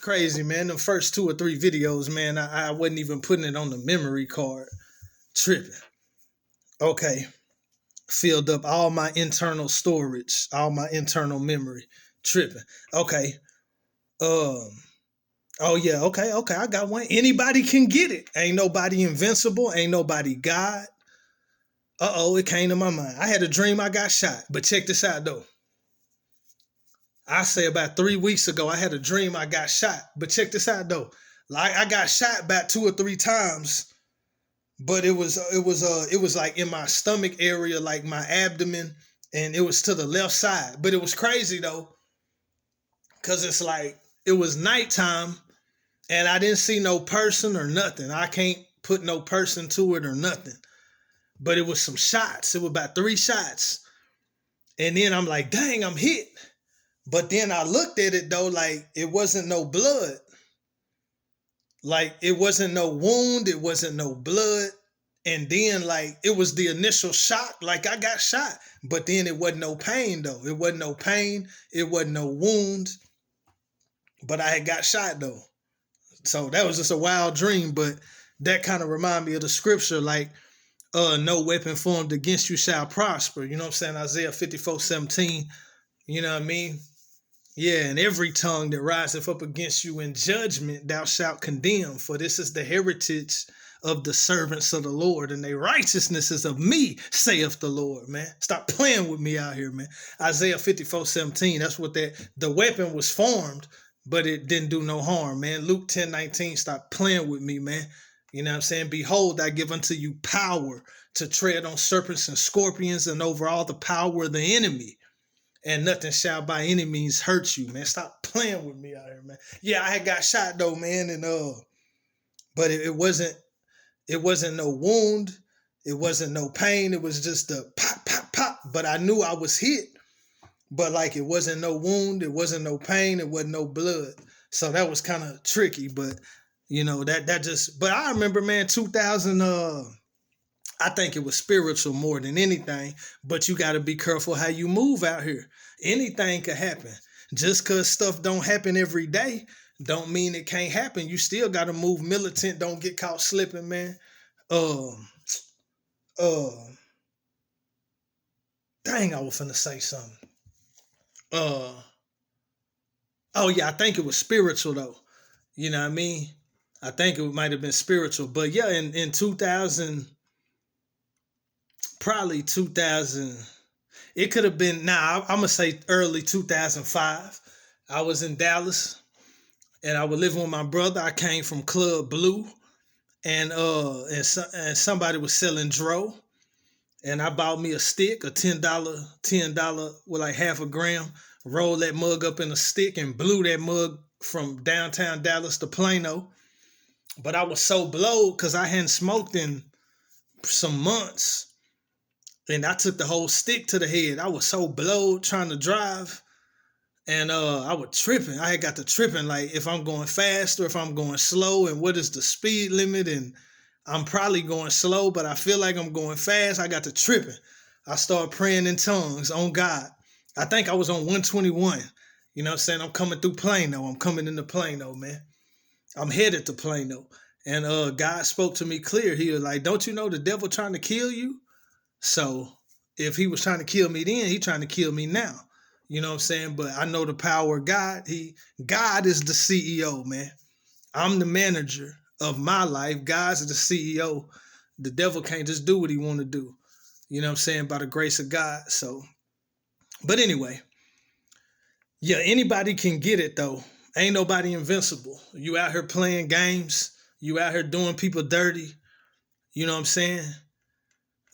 Crazy, man. The first 2 or 3 videos, man, I wasn't even putting it on the memory card. Tripping. Okay. Filled up all my internal storage, all my internal memory. Tripping. Okay. Um. Oh yeah. Okay. Okay. I got one. Anybody can get it. Ain't nobody invincible. Ain't nobody God. It came to my mind. I had a dream I got shot. But check this out though. I say about 3 weeks ago, I had a dream I got shot. But check this out though. Like I got shot about 2 or 3 times, but it was like in my stomach area, like my abdomen, and it was to the left side. But it was crazy though, because it's like it was nighttime and I didn't see no person or nothing. I can't put no person to it or nothing. But it was some shots. It was about 3 shots. And then I'm like, dang, I'm hit. But then I looked at it though, like it wasn't no blood. Like it wasn't no wound, it wasn't no blood. And then like it was the initial shock, like I got shot. But then it wasn't no pain though. It wasn't no pain, it wasn't no wound. But I had got shot though. So that was just a wild dream. But that kind of reminded me of the scripture, like no weapon formed against you shall prosper. You know what I'm saying? Isaiah 54:17. You know what I mean? Yeah, and every tongue that riseth up against you in judgment thou shalt condemn, for this is the heritage of the servants of the Lord, and their righteousness is of me, saith the Lord, man. Stop playing with me out here, man. Isaiah 54:17, that's what the weapon was formed, but it didn't do no harm, man. Luke 10:19, stop playing with me, man. You know what I'm saying? Behold, I give unto you power to tread on serpents and scorpions and over all the power of the enemy. And nothing shall by any means hurt you, man. Stop playing with me out here, man. Yeah, I had got shot though, man, and but it wasn't no wound, it wasn't no pain, it was just a pop, pop, pop. But I knew I was hit. But like it wasn't no wound, it wasn't no pain, it wasn't no blood. So that was kind of tricky, but you know, that just but I remember, man, 2000 I think it was spiritual more than anything, but you got to be careful how you move out here. Anything could happen. Just because stuff don't happen every day, don't mean it can't happen. You still got to move militant. Don't get caught slipping, man. Dang, I was finna say something. Oh yeah, I think it was spiritual though. You know what I mean? I think it might have been spiritual, but yeah, in 2000. Probably 2000. It could have been, I'm going to say early 2005. I was in Dallas and I was living with my brother. I came from Club Blue and somebody was selling dro. And I bought me a stick, a $10 with like half a gram, rolled that mug up in a stick and blew that mug from downtown Dallas to Plano. But I was so blowed because I hadn't smoked in some months. And I took the whole stick to the head. I was so blowed trying to drive. And I was tripping. I had got to tripping, like if I'm going fast or if I'm going slow and what is the speed limit. And I'm probably going slow, but I feel like I'm going fast. I got to tripping. I started praying in tongues on God. I think I was on 121. You know what I'm saying? I'm coming through Plano. I'm coming into Plano, man. I'm headed to Plano. And God spoke to me clear. He was like, don't you know the devil trying to kill you? So if he was trying to kill me then, he trying to kill me now. You know what I'm saying? But I know the power of God. God is the CEO, man. I'm the manager of my life. God's the CEO. The devil can't just do what he want to do. You know what I'm saying? By the grace of God. So, but anyway, yeah, anybody can get it though. Ain't nobody invincible. You out here playing games. You out here doing people dirty. You know what I'm saying?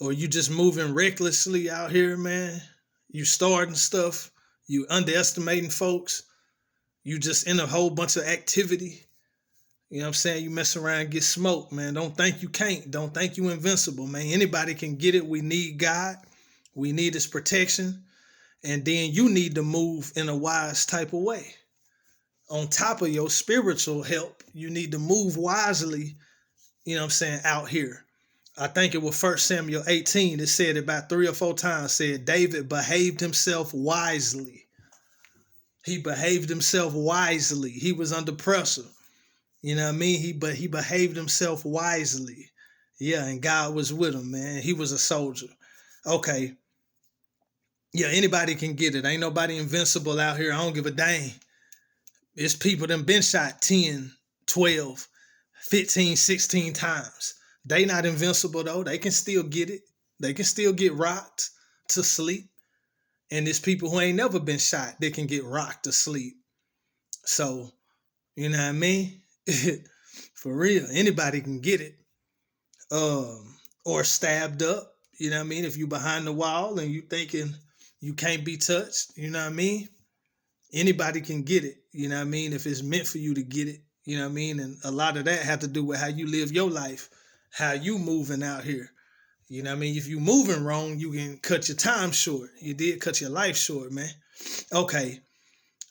Or you just moving recklessly out here, man. You starting stuff. You underestimating folks. You just in a whole bunch of activity. You know what I'm saying? You mess around and get smoked, man. Don't think you can't. Don't think you invincible, man. Anybody can get it. We need God. We need his protection. And then you need to move in a wise type of way. On top of your spiritual help, you need to move wisely, you know what I'm saying, out here. I think it was 1 Samuel 18. It said about 3 or 4 times, said David behaved himself wisely. He behaved himself wisely. He was under pressure. You know what I mean? He behaved himself wisely. Yeah, and God was with him, man. He was a soldier. Okay. Yeah, anybody can get it. Ain't nobody invincible out here. I don't give a dang. It's people that been shot 10, 12, 15, 16 times. They not invincible though. They can still get it. They can still get rocked to sleep. And there's people who ain't never been shot that can get rocked to sleep. So, you know what I mean? For real, anybody can get it. Or stabbed up. You know what I mean? If you behind the wall and you thinking you can't be touched, you know what I mean? Anybody can get it. You know what I mean? If it's meant for you to get it, you know what I mean? And a lot of that have to do with how you live your life, how you moving out here. You know what I mean? If you moving wrong, you can cut your time short. You did cut your life short, man. Okay.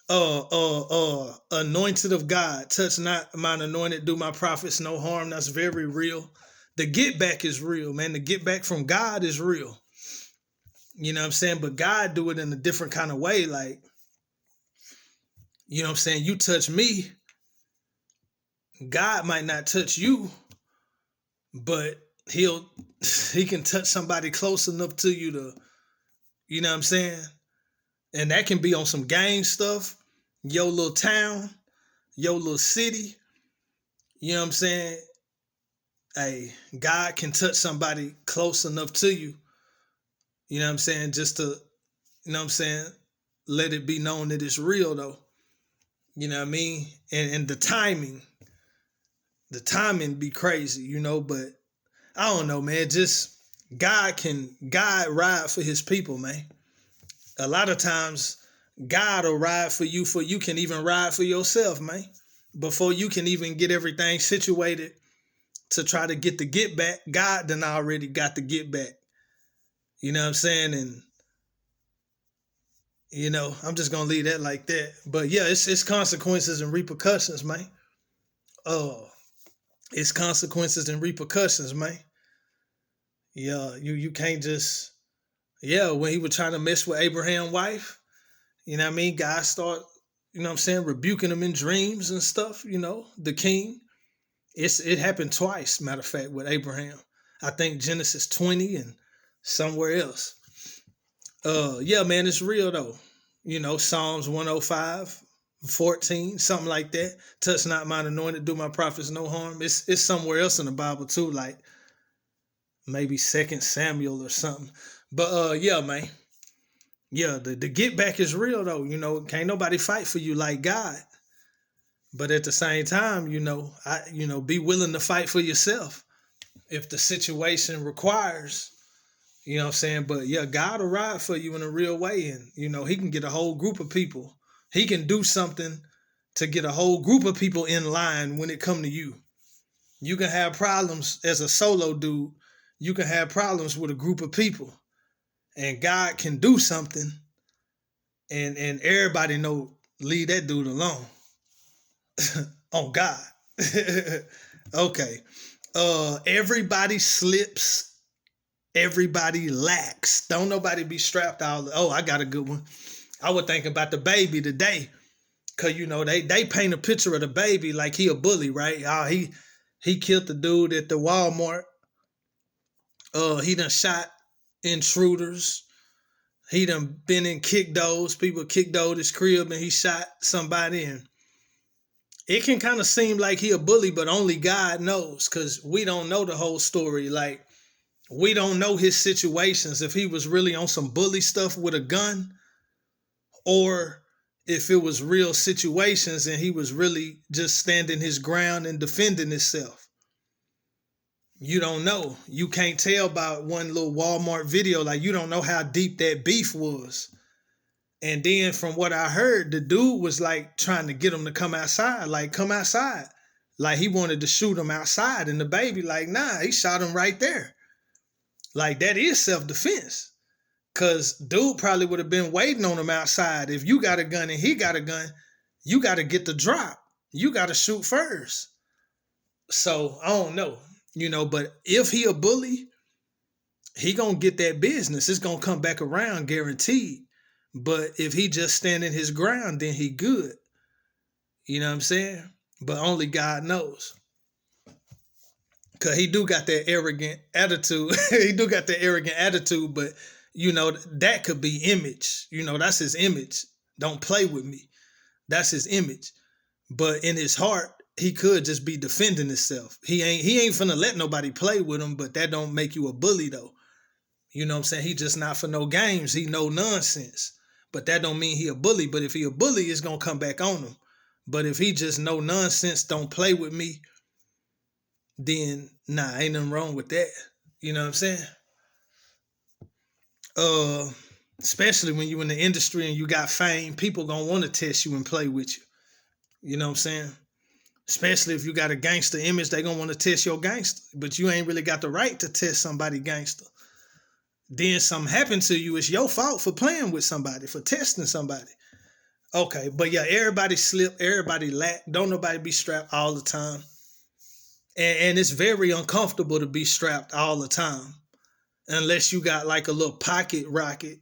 Anointed of God, touch not mine anointed, do my prophets no harm. That's very real. The get back is real, man. The get back from God is real. You know what I'm saying? But God do it in a different kind of way. Like, you know what I'm saying? You touch me, God might not touch you, but he can touch somebody close enough to you to, you know what I'm saying? And that can be on some gang stuff, your little town, your little city. You know what I'm saying? Hey, God can touch somebody close enough to you. You know what I'm saying? Just to, you know what I'm saying? Let it be known that it's real though. You know what I mean? And the timing be crazy, you know, but I don't know, man. Just God ride for his people, man. A lot of times God will ride for you can even ride for yourself, man. Before you can even get everything situated to try to get the get back, God done already got the get back. You know what I'm saying? And you know, I'm just gonna leave that like that. But yeah, it's consequences and repercussions, man. Oh, it's consequences and repercussions, man. Yeah, you can't just when he was trying to mess with Abraham's wife, you know what I mean? God start, you know what I'm saying, rebuking him in dreams and stuff, you know, the king. It happened twice, matter of fact, with Abraham. I think Genesis 20 and somewhere else. Yeah, man, it's real though. You know, Psalms 105, 14, something like that. Touch not mine anointed, do my prophets no harm. It's somewhere else in the Bible too, like maybe 2 Samuel or something. But yeah, man. Yeah, the get back is real though. You know, can't nobody fight for you like God. But at the same time, be willing to fight for yourself if the situation requires. You know what I'm saying? But yeah, God will ride for you in a real way. And, you know, he can get a whole group of people. He can do something to get a whole group of people in line when it come to you. You can have problems as a solo dude. You can have problems with a group of people. And God can do something and everybody know, leave that dude alone. On God. Okay. Everybody slips. Everybody lacks. Don't nobody be strapped all. Oh, I got a good one. I was thinking about the baby today. Cause you know, they paint a picture of the baby like he a bully, right? Oh, he killed the dude at the Walmart. He done shot intruders. He done been in kickdos. People kickdoed his crib and he shot somebody in. It can kind of seem like he a bully, but only God knows, because we don't know the whole story. Like, we don't know his situations, if he was really on some bully stuff with a gun, or if it was real situations and he was really just standing his ground and defending himself. You don't know. You can't tell by one little Walmart video. Like, you don't know how deep that beef was. And then from what I heard, the dude was like trying to get him to come outside. Like, come outside. Like, he wanted to shoot him outside. And the baby like, nah, he shot him right there. Like, that is self-defense. Because dude probably would have been waiting on him outside. If you got a gun and he got a gun, you got to get the drop. You got to shoot first. So, I don't know. You know, but if he a bully, he going to get that business. It's going to come back around, guaranteed. But if he just standing his ground, then he good. You know what I'm saying? But only God knows. Cause he do got that arrogant attitude. He do got that arrogant attitude, but that could be image. That's his image. Don't play with me. That's his image. But in his heart, he could just be defending himself. He ain't finna let nobody play with him, but that don't make you a bully though. You know what I'm saying? He just not for no games. He no nonsense. But that don't mean he a bully. But if he a bully, it's gonna come back on him. But if he just no nonsense, don't play with me, then ain't nothing wrong with that. You know what I'm saying? Especially when you in the industry and you got fame, people gonna want to test you and play with you. You know what I'm saying? Especially if you got a gangster image, they gonna want to test your gangster. But you ain't really got the right to test somebody gangster. Then something happened to you, it's your fault for playing with somebody, for testing somebody. Okay, but yeah, everybody slip, everybody lack. Don't nobody be strapped all the time. And it's very uncomfortable to be strapped all the time. Unless you got like a little pocket rocket,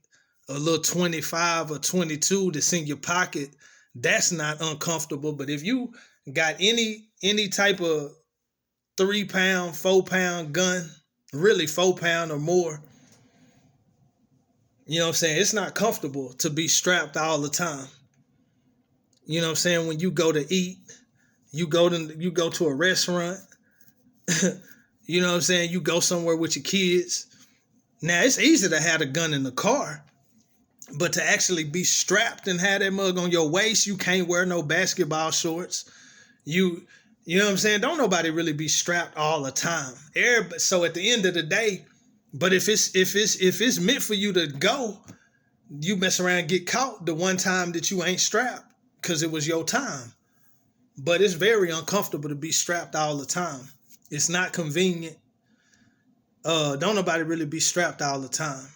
a little 25 or 22 that's in your pocket, that's not uncomfortable. But if you got any type of 3 pound, 4 pound gun, really 4 pound or more, you know what I'm saying? It's not comfortable to be strapped all the time. You know what I'm saying? When you go to eat, you go to a restaurant, you know what I'm saying? You go somewhere with your kids. Now, it's easy to have a gun in the car, but to actually be strapped and have that mug on your waist, you can't wear no basketball shorts. You know what I'm saying? Don't nobody really be strapped all the time. So at the end of the day, but if it's meant for you to go, you mess around and get caught the one time that you ain't strapped because it was your time. But it's very uncomfortable to be strapped all the time. It's not convenient. Don't nobody really be strapped all the time.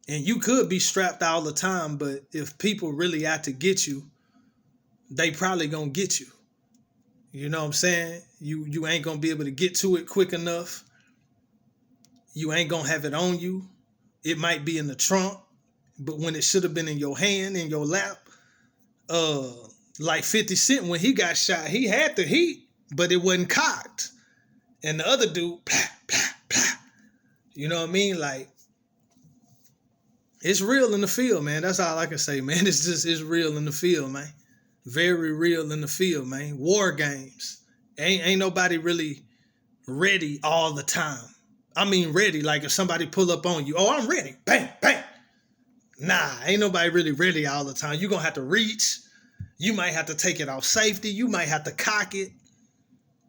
And you could be strapped all the time, but if people really out to get you, they probably gonna get you. You know what I'm saying? You ain't gonna be able to get to it quick enough. You ain't gonna have it on you. It might be in the trunk, but when it should have been in your hand, in your lap, like 50 Cent, when he got shot, he had the heat, but it wasn't cocked. And the other dude, blah, blah, blah. You know what I mean? Like, it's real in the field, man. That's all I can say, man. It's real in the field, man. Very real in the field, man. War games. Ain't nobody really ready all the time. I mean ready, like if somebody pull up on you, oh, I'm ready. Bang, bang. Nah, ain't nobody really ready all the time. You're going to have to reach. You might have to take it off safety. You might have to cock it.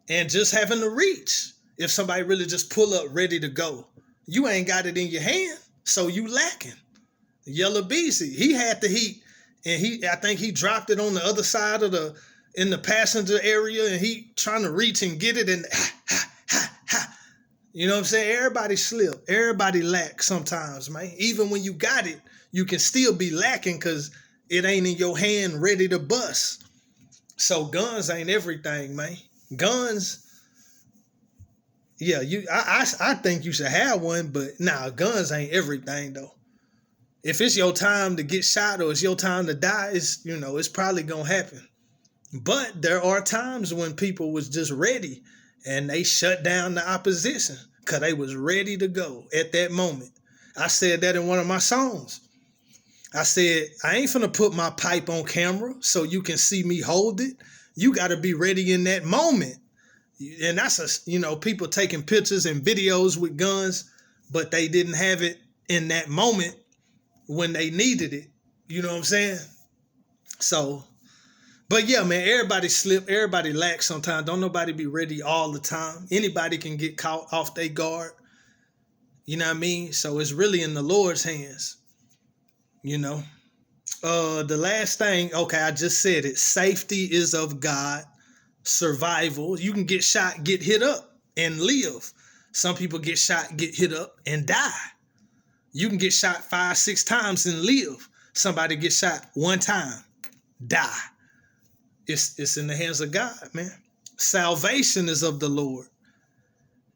And just having to reach. If somebody really just pull up ready to go. You ain't got it in your hand, so you lacking. Yellow Beezy, he had the heat, and I think he dropped it on the other side of in the passenger area, and he trying to reach and get it, and you know what I'm saying? Everybody slip, everybody lack sometimes, man. Even when you got it, you can still be lacking because it ain't in your hand ready to bust. So guns ain't everything, man. Guns, yeah, I think you should have one, but guns ain't everything though. If it's your time to get shot or it's your time to die, it's probably gonna happen. But there are times when people was just ready and they shut down the opposition because they was ready to go at that moment. I said that in one of my songs. I said, I ain't finna put my pipe on camera so you can see me hold it. You gotta be ready in that moment. And that's people taking pictures and videos with guns, but they didn't have it in that moment when they needed it. You know what I'm saying? So, but yeah, man, everybody slip, everybody lacks sometimes. Don't nobody be ready all the time. Anybody can get caught off their guard. You know what I mean? So it's really in the Lord's hands. You know? The last thing, okay, I just said it. Safety is of God. Survival. You can get shot, get hit up, and live. Some people get shot, get hit up, and die. You can get shot 5-6 times and live. Somebody get shot one time, die. It's in the hands of God, man. Salvation is of the Lord.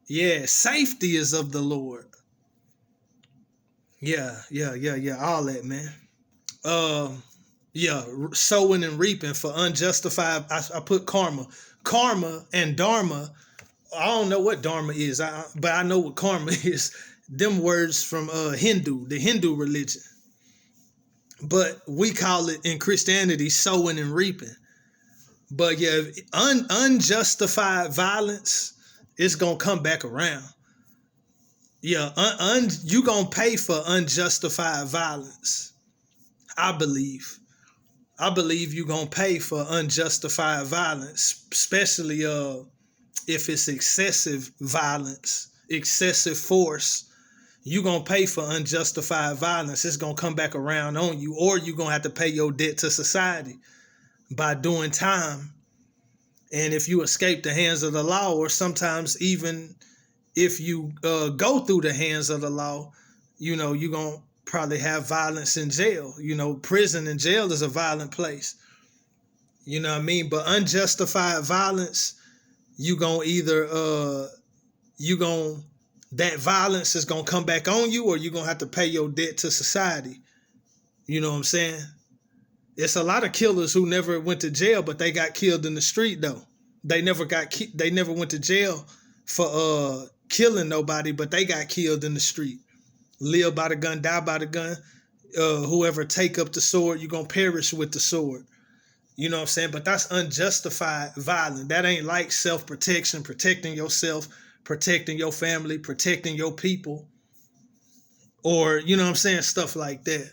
Yeah, safety is of the Lord. Yeah, all that, man. Um, yeah, sowing and reaping for unjustified. I put karma and dharma. I don't know what dharma is, but I know what karma is. Them words from the Hindu religion. But we call it in Christianity sowing and reaping. But yeah, unjustified violence, it's gonna come back around. Yeah, you gonna pay for unjustified violence. I believe. I believe you gonna pay for unjustified violence, especially if it's excessive violence, excessive force. You gonna pay for unjustified violence. It's gonna come back around on you, or you gonna have to pay your debt to society by doing time. And if you escape the hands of the law, or sometimes even if you go through the hands of the law, you're going to probably have violence in jail. Prison and jail is a violent place. You know what I mean? But unjustified violence, you going to either, that violence is going to come back on you, or you're going to have to pay your debt to society. You know what I'm saying? It's a lot of killers who never went to jail, but they got killed in the street though. They never went to jail for killing nobody, but they got killed in the street. Live by the gun, die by the gun. Whoever take up the sword, you're gonna perish with the sword. You know what I'm saying? But that's unjustified violence. That ain't like self-protection, protecting yourself, protecting your family, protecting your people, or you know what I'm saying, stuff like that.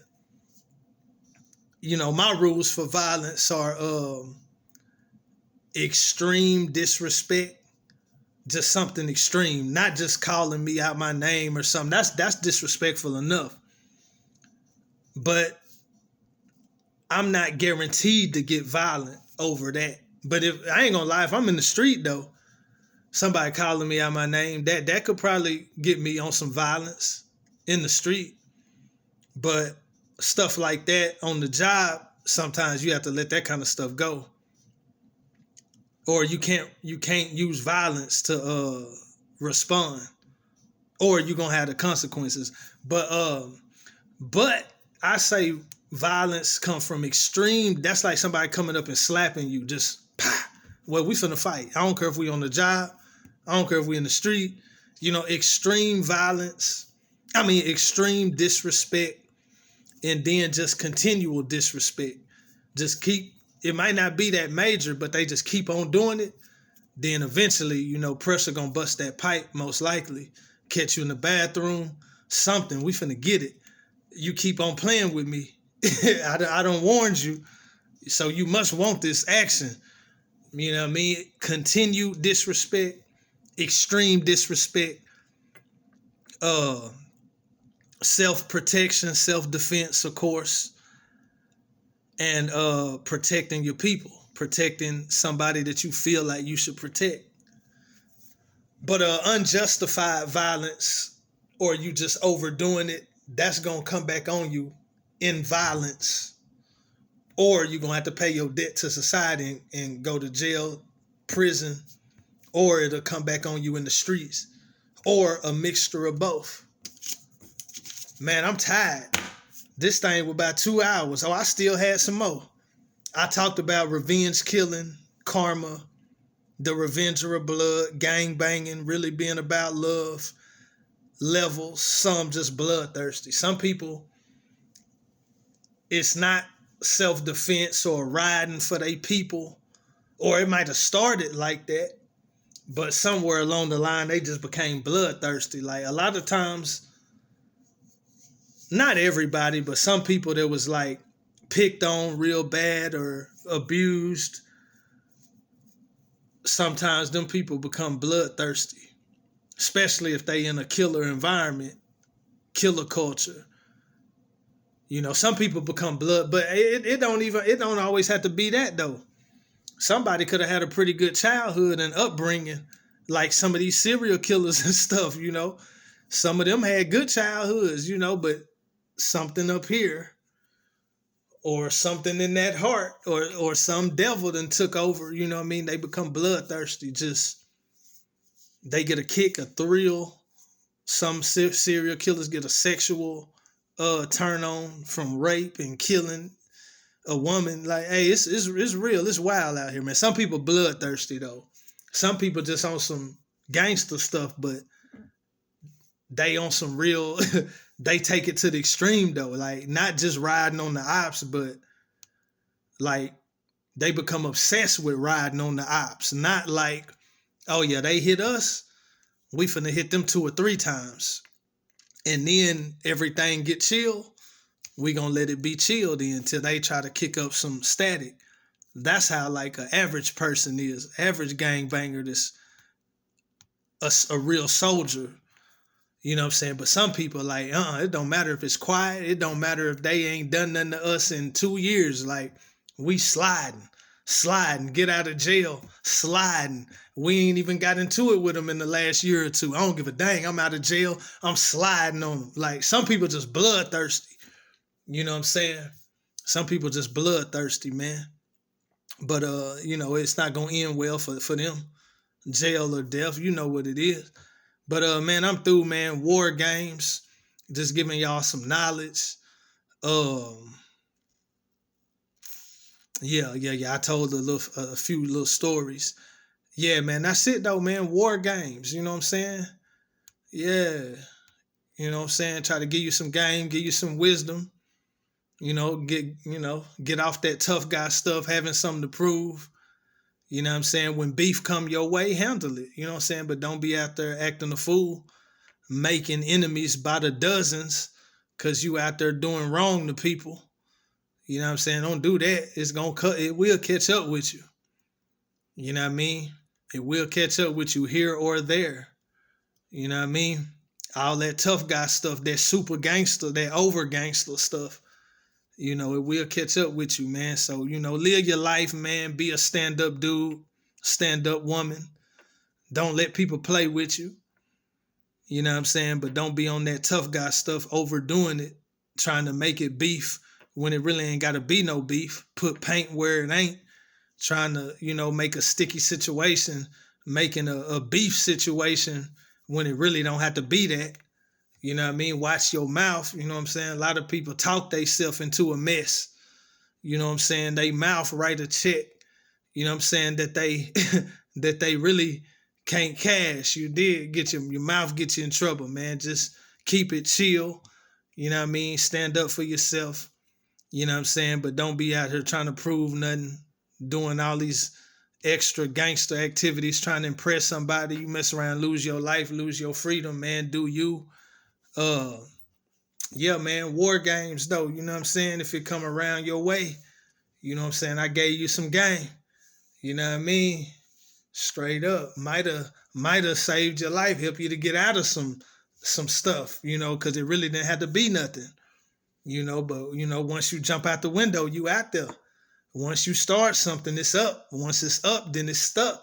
My rules for violence are extreme disrespect, just something extreme, not just calling me out my name or something. That's disrespectful enough. But I'm not guaranteed to get violent over that. But if I ain't gonna lie, if I'm in the street though, somebody calling me out my name, that could probably get me on some violence in the street. But stuff like that on the job, sometimes you have to let that kind of stuff go. Or you can't use violence to respond, or you're gonna have the consequences. But I say violence come from extreme. That's like somebody coming up and slapping you, just pah. Well, we finna fight. I don't care if we on the job. I don't care if we in the street. Extreme violence. I mean, extreme disrespect, and then just continual disrespect. It might not be that major, but they just keep on doing it. Then eventually, pressure gonna bust that pipe, most likely. Catch you in the bathroom, something. We finna get it. You keep on playing with me. I don't warned you. So you must want this action. You know what I mean? Continued disrespect, extreme disrespect, self-protection, self-defense, of course, and protecting your people, protecting somebody that you feel like you should protect. But unjustified violence, or you just overdoing it, that's going to come back on you in violence. Or you're going to have to pay your debt to society and go to jail, prison, or it'll come back on you in the streets, or a mixture of both. Man, I'm tired. This thing was about 2 hours. Oh, I still had some more. I talked about revenge killing, karma, the revenger of blood, gang banging, really being about love, levels, some just bloodthirsty. Some people, it's not self-defense or riding for their people, or it might have started like that, but somewhere along the line, they just became bloodthirsty. Like a lot of times, not everybody, but some people that was like picked on real bad or abused, sometimes them people become bloodthirsty, especially if they in a killer environment, killer culture. Some people become blood, but it don't always have to be that though. Somebody could have had a pretty good childhood and upbringing, like some of these serial killers and stuff. Some of them had good childhoods, but something up here, or something in that heart, or some devil then took over. They become bloodthirsty. Just they get a kick, a thrill. Some serial killers get a sexual turn on from rape and killing a woman. Like, hey, it's real. It's wild out here, man. Some people bloodthirsty though. Some people just on some gangster stuff, but they on some real. They take it to the extreme though. Like, not just riding on the ops, but like they become obsessed with riding on the ops. Not like, oh yeah, they hit us, we finna hit them 2 or 3 times, and then everything get chill. We gonna let it be chilled until they try to kick up some static. That's how like an average person is. Average gangbanger is a real soldier. You know what I'm saying? But some people like, it don't matter if it's quiet. It don't matter if they ain't done nothing to us in 2 years. Like, we sliding, get out of jail, sliding. We ain't even got into it with them in the last year or two. I don't give a dang. I'm out of jail. I'm sliding on them. Like, some people just bloodthirsty. You know what I'm saying? Some people just bloodthirsty, man. But it's not gonna end well for them. Jail or death, you know what it is. But man, I'm through, man. War games, just giving y'all some knowledge. Yeah. I told a few little stories. Yeah, man, that's it though, man. War games, you know what I'm saying? Yeah, you know what I'm saying. Try to give you some game, give you some wisdom. Get off that tough guy stuff, having something to prove. You know what I'm saying? When beef come your way, handle it. You know what I'm saying? But don't be out there acting a fool, making enemies by the dozens because you out there doing wrong to people. You know what I'm saying? Don't do that. It will catch up with you. You know what I mean? It will catch up with you here or there. You know what I mean? All that tough guy stuff, that super gangster, that over gangster stuff. It will catch up with you, man. So, live your life, man. Be a stand-up dude, stand-up woman. Don't let people play with you. You know what I'm saying? But don't be on that tough guy stuff, overdoing it, trying to make it beef when it really ain't got to be no beef. Put paint where it ain't. Trying to, make a sticky situation, making a beef situation when it really don't have to be that. You know what I mean? Watch your mouth. You know what I'm saying? A lot of people talk themselves into a mess. You know what I'm saying? They mouth write a check. You know what I'm saying? That they that they really can't cash. You did get your mouth get you in trouble, man. Just keep it chill. You know what I mean? Stand up for yourself. You know what I'm saying? But don't be out here trying to prove nothing, doing all these extra gangster activities, trying to impress somebody. You mess around, lose your life, lose your freedom, man. Do you? Yeah, man, war games though, you know what I'm saying? If it come around your way, you know what I'm saying? I gave you some game. You know what I mean? Straight up. Might have saved your life, help you to get out of some stuff, because it really didn't have to be nothing. But once you jump out the window, you out there. Once you start something, it's up. Once it's up, then it's stuck,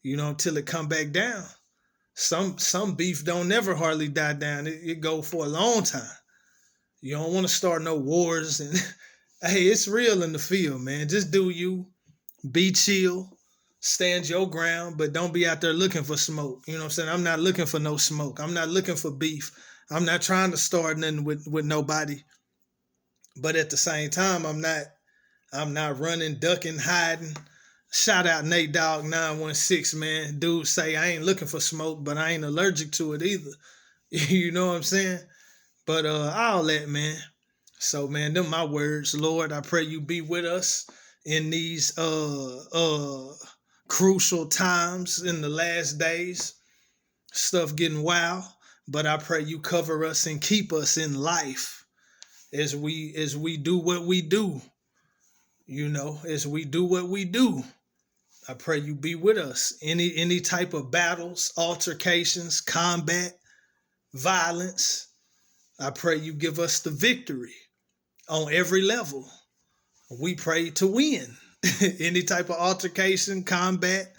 until it come back down. Some beef don't never hardly die down. It go for a long time. You don't want to start no wars. And hey, it's real in the field, man. Just do you. Be chill. Stand your ground, but don't be out there looking for smoke. You know what I'm saying? I'm not looking for no smoke. I'm not looking for beef. I'm not trying to start nothing with nobody. But at the same time, I'm not running, ducking, hiding. Shout out Nate Dogg 916, man. Dude say I ain't looking for smoke, but I ain't allergic to it either. You know what I'm saying? But all that, man. So, man, them my words. Lord, I pray you be with us in these crucial times in the last days. Stuff getting wild. But I pray you cover us and keep us in life as we do what we do. As we do what we do. I pray you be with us. Any type of battles, altercations, combat, violence. I pray you give us the victory on every level. We pray to win. Any type of altercation, combat,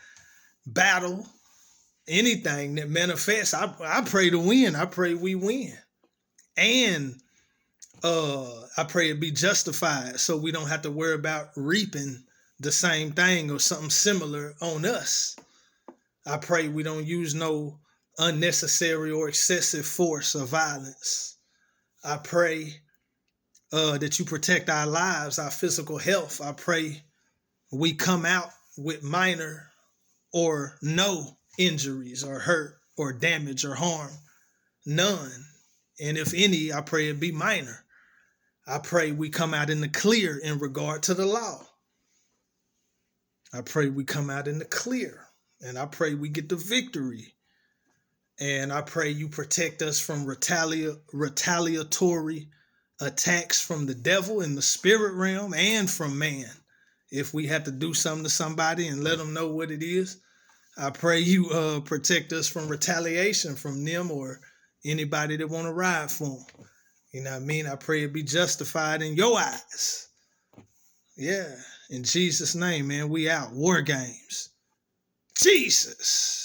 battle, anything that manifests, I pray to win. I pray we win. And I pray it be justified so we don't have to worry about reaping the same thing or something similar on us. I pray we don't use no unnecessary or excessive force or violence. I pray that you protect our lives, our physical health. I pray we come out with minor or no injuries or hurt or damage or harm. None. And if any, I pray it be minor. I pray we come out in the clear in regard to the law. I pray we come out in the clear. And I pray we get the victory. And I pray you protect us from retaliatory attacks from the devil in the spirit realm and from man. If we have to do something to somebody and let them know what it is, I pray you protect us from retaliation from them or anybody that want to ride for them. You know what I mean? I pray it be justified in your eyes. Yeah. In Jesus' name, man, we out. War games. Jesus.